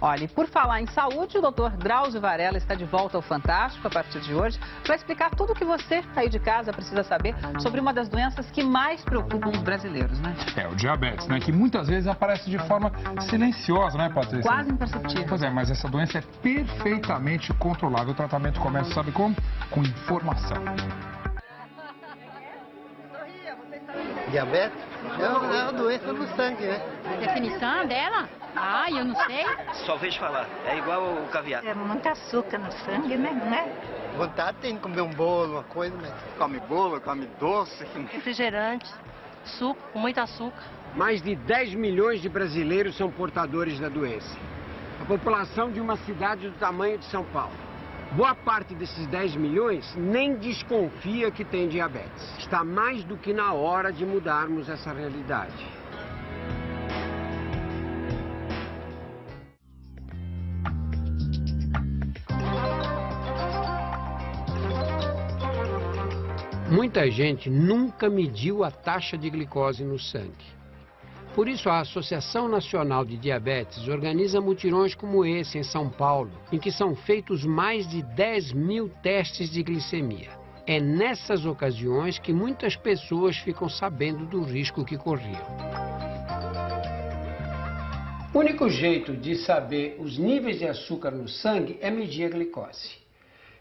Olha, e por falar em saúde, o Dr. Drauzio Varela está de volta ao Fantástico a partir de hoje para explicar tudo o que você aí de casa precisa saber sobre uma das doenças que mais preocupam os brasileiros, né? É, o diabetes, né? Que muitas vezes aparece de forma silenciosa, né, Patrícia? Quase imperceptível. Pois é, mas essa doença é perfeitamente controlável. O tratamento começa, sabe como? Com informação. Diabetes é uma doença no sangue, né? Definição dela? Ah, eu não sei. Só vejo falar. É igual o caviar. É muito açúcar no sangue, né? Não é? Vontade tem de comer um bolo, uma coisa, mas... Come bolo, come doce. Refrigerante, suco, com muito açúcar. Mais de 10 milhões de brasileiros são portadores da doença. A população de uma cidade do tamanho de São Paulo. Boa parte desses 10 milhões nem desconfia que tem diabetes. Está mais do que na hora de mudarmos essa realidade. Muita gente nunca mediu a taxa de glicose no sangue. Por isso, a Associação Nacional de Diabetes organiza mutirões como esse em São Paulo, em que são feitos mais de 10 mil testes de glicemia. É nessas ocasiões que muitas pessoas ficam sabendo do risco que corriam. O único jeito de saber os níveis de açúcar no sangue é medir a glicose.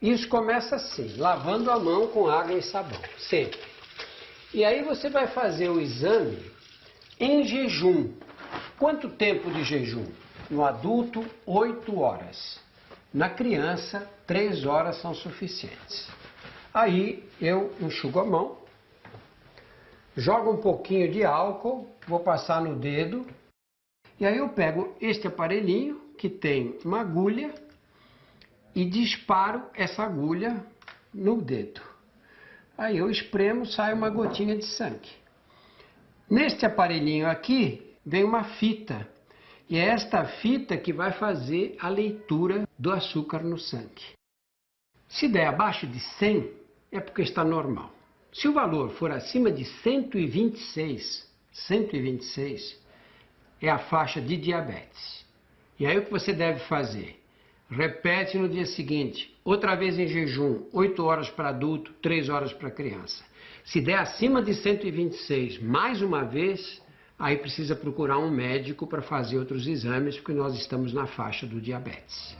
Isso começa assim, lavando a mão com água e sabão, sempre. E aí você vai fazer o exame em jejum. Quanto tempo de jejum? No adulto, 8 horas. Na criança, 3 horas são suficientes. Aí eu enxugo a mão, jogo um pouquinho de álcool, vou passar no dedo, e aí eu pego este aparelhinho, que tem uma agulha, e disparo essa agulha no dedo. Aí eu espremo, sai uma gotinha de sangue. Neste aparelhinho aqui, vem uma fita. E é esta fita que vai fazer a leitura do açúcar no sangue. Se der abaixo de 100, é porque está normal. Se o valor for acima de 126, é a faixa de diabetes. E aí o que você deve fazer? Repete no dia seguinte, outra vez em jejum, 8 horas para adulto, 3 horas para criança. Se der acima de 126, mais uma vez, aí precisa procurar um médico para fazer outros exames, porque nós estamos na faixa do diabetes.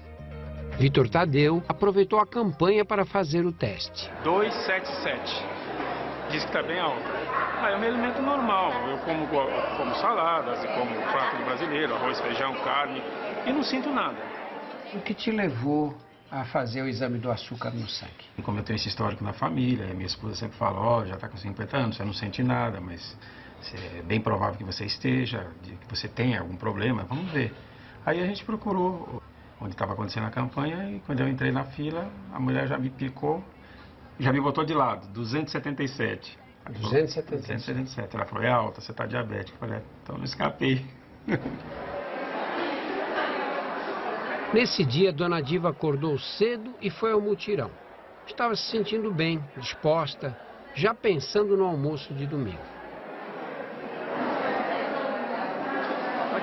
Vitor Tadeu aproveitou a campanha para fazer o teste. 277. Diz que está bem alto. Eu me alimento normal. Eu como saladas, como prato brasileiro, arroz, feijão, carne, e não sinto nada. O que te levou a fazer o exame do açúcar no sangue? Como eu tenho esse histórico na família, minha esposa sempre fala, já está com 50 anos, você não sente nada, mas é bem provável que você esteja, que você tenha algum problema, vamos ver. Aí a gente procurou onde estava acontecendo a campanha e quando eu entrei na fila, a mulher já me picou, já me botou de lado, 277. 277. Ela falou, é alta, você está diabético. Eu falei, então não escapei. Nesse dia, Dona Diva acordou cedo e foi ao mutirão. Estava se sentindo bem, disposta, já pensando no almoço de domingo.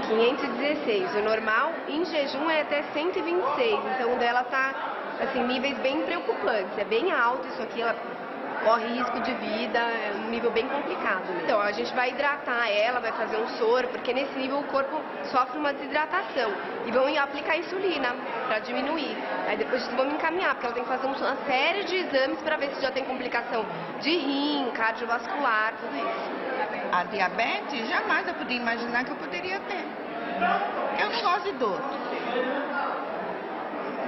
516, o normal em jejum é até 126, então o dela está assim, níveis bem preocupantes, é bem alto isso aqui, ela corre risco de vida, é um nível bem complicado. Então a gente vai hidratar ela, vai fazer um soro, porque nesse nível o corpo sofre uma desidratação e vão aplicar insulina para diminuir. Aí depois vamos encaminhar, porque ela tem que fazer uma série de exames para ver se já tem complicação de rim, cardiovascular, tudo isso. A diabetes, jamais eu podia imaginar que eu poderia ter. Eu sou idoso.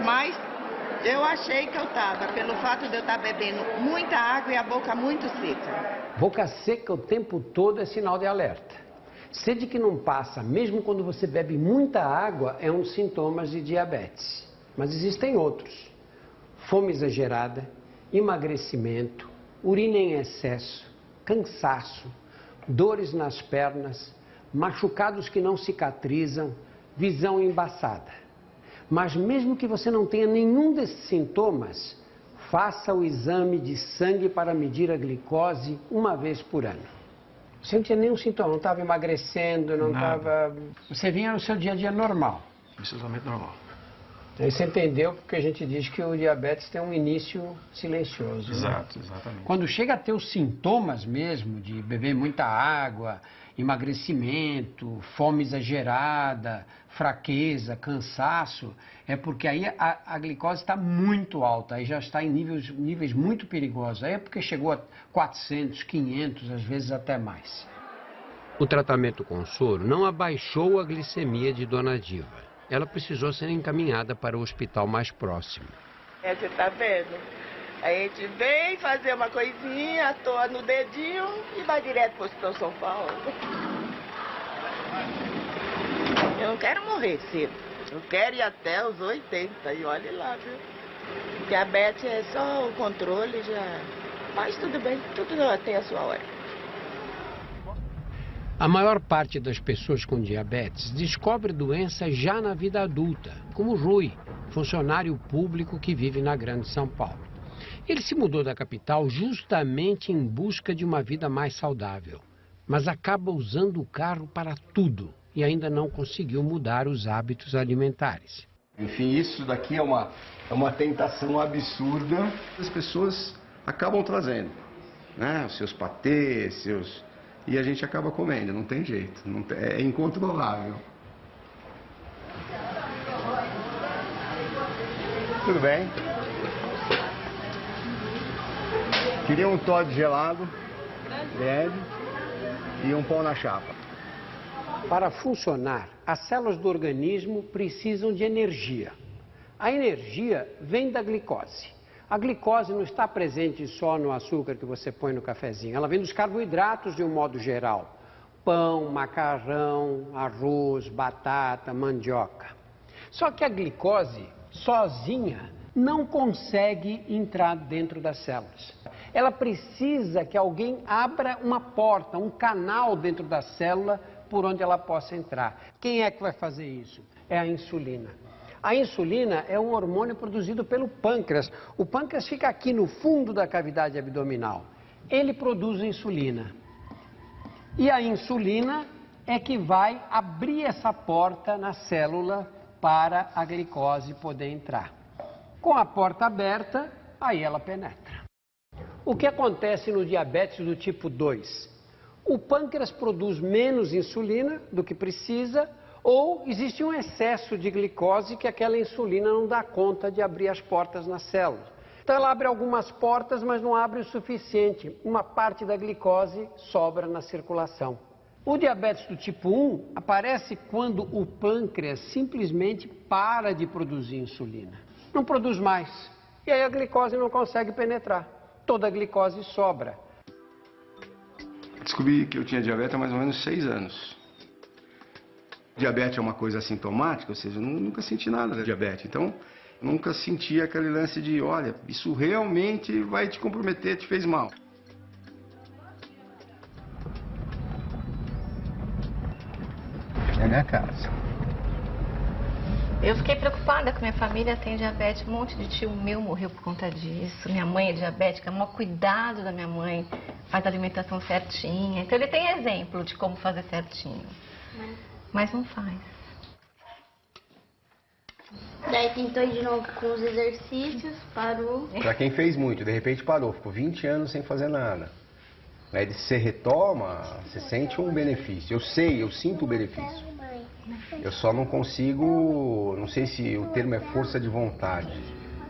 Mas eu achei que eu estava, pelo fato de eu estar bebendo muita água e a boca muito seca. Boca seca o tempo todo é sinal de alerta. Sede que não passa, mesmo quando você bebe muita água, é um dos sintomas de diabetes. Mas existem outros. Fome exagerada, emagrecimento, urina em excesso, cansaço, dores nas pernas, machucados que não cicatrizam, visão embaçada. Mas mesmo que você não tenha nenhum desses sintomas, faça o exame de sangue para medir a glicose uma vez por ano. Você não tinha nenhum sintoma, não estava emagrecendo, não estava... Você vinha no seu dia a dia normal. absolutamente normal. Aí você entendeu porque a gente diz que o diabetes tem um início silencioso. Exato, né? exatamente. Quando chega a ter os sintomas mesmo de beber muita água, emagrecimento, fome exagerada, fraqueza, cansaço, é porque aí a glicose está muito alta, aí já está em níveis muito perigosos. Aí é porque chegou a 400, 500, às vezes até mais. O tratamento com soro não abaixou a glicemia de Dona Diva. Ela precisou ser encaminhada para o hospital mais próximo. Você tá vendo? A gente vem fazer uma coisinha, atoa no dedinho e vai direto pro Hospital São Paulo. Eu não quero morrer cedo. Eu quero ir até os 80 e olhe lá, viu? Diabetes é só o controle já. Mas tudo bem, tudo tem a sua hora. A maior parte das pessoas com diabetes descobre doença já na vida adulta, como Rui, funcionário público que vive na Grande São Paulo. Ele se mudou da capital justamente em busca de uma vida mais saudável, mas acaba usando o carro para tudo e ainda não conseguiu mudar os hábitos alimentares. Enfim, isso daqui é uma tentação absurda. As pessoas acabam trazendo, né? Os seus patês, e a gente acaba comendo, não tem jeito, é incontrolável. Tudo bem? Queria um Toddy gelado, leve, e um pão na chapa. Para funcionar, as células do organismo precisam de energia. A energia vem da glicose. A glicose não está presente só no açúcar que você põe no cafezinho, ela vem dos carboidratos de um modo geral. Pão, macarrão, arroz, batata, mandioca. Só que a glicose, sozinha, não consegue entrar dentro das células. Ela precisa que alguém abra uma porta, um canal dentro da célula por onde ela possa entrar. Quem é que vai fazer isso? É a insulina. A insulina é um hormônio produzido pelo pâncreas. O pâncreas fica aqui no fundo da cavidade abdominal. Ele produz insulina. E a insulina é que vai abrir essa porta na célula para a glicose poder entrar. Com a porta aberta, aí ela penetra. O que acontece no diabetes do tipo 2? O pâncreas produz menos insulina do que precisa, ou existe um excesso de glicose que aquela insulina não dá conta de abrir as portas nas células. Então ela abre algumas portas, mas não abre o suficiente. Uma parte da glicose sobra na circulação. O diabetes do tipo 1 aparece quando o pâncreas simplesmente para de produzir insulina. Não produz mais. E aí a glicose não consegue penetrar. Toda a glicose sobra. Descobri que eu tinha diabetes há mais ou menos 6 anos. Diabetes é uma coisa assintomática, ou seja, eu nunca senti nada de diabetes. Então, nunca senti aquele lance de, olha, isso realmente vai te comprometer, te fez mal. É minha casa. Eu fiquei preocupada com minha família, tem diabetes, um monte de tio meu morreu por conta disso. Minha mãe é diabética, o maior cuidado da minha mãe, faz a alimentação certinha. Então ele tem exemplo de como fazer certinho, mas não faz. Daí tentou de novo com os exercícios, parou. Pra quem fez muito, de repente parou, ficou 20 anos sem fazer nada. Aí você retoma, você sente um benefício. Eu sinto o benefício. Eu só não consigo, não sei se o termo é força de vontade,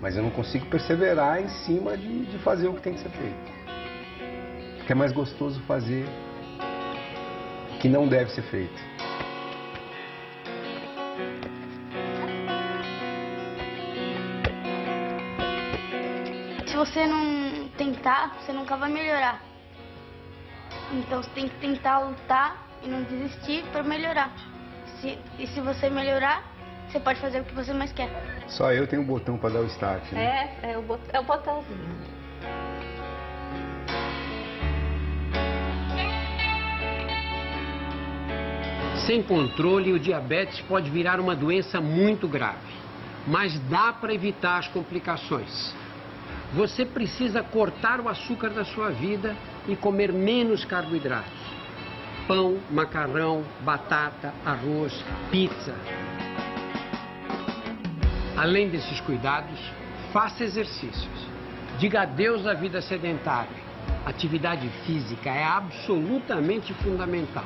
mas eu não consigo perseverar em cima de fazer o que tem que ser feito. Porque é mais gostoso fazer o que não deve ser feito. Se você não tentar, você nunca vai melhorar. Então você tem que tentar lutar e não desistir para melhorar. E se você melhorar, você pode fazer o que você mais quer. Só eu tenho um botão para dar o start, né? É o botãozinho. Sem controle, o diabetes pode virar uma doença muito grave, mas dá para evitar as complicações. Você precisa cortar o açúcar da sua vida e comer menos carboidratos. Pão, macarrão, batata, arroz, pizza. Além desses cuidados, faça exercícios. Diga adeus à vida sedentária. Atividade física é absolutamente fundamental.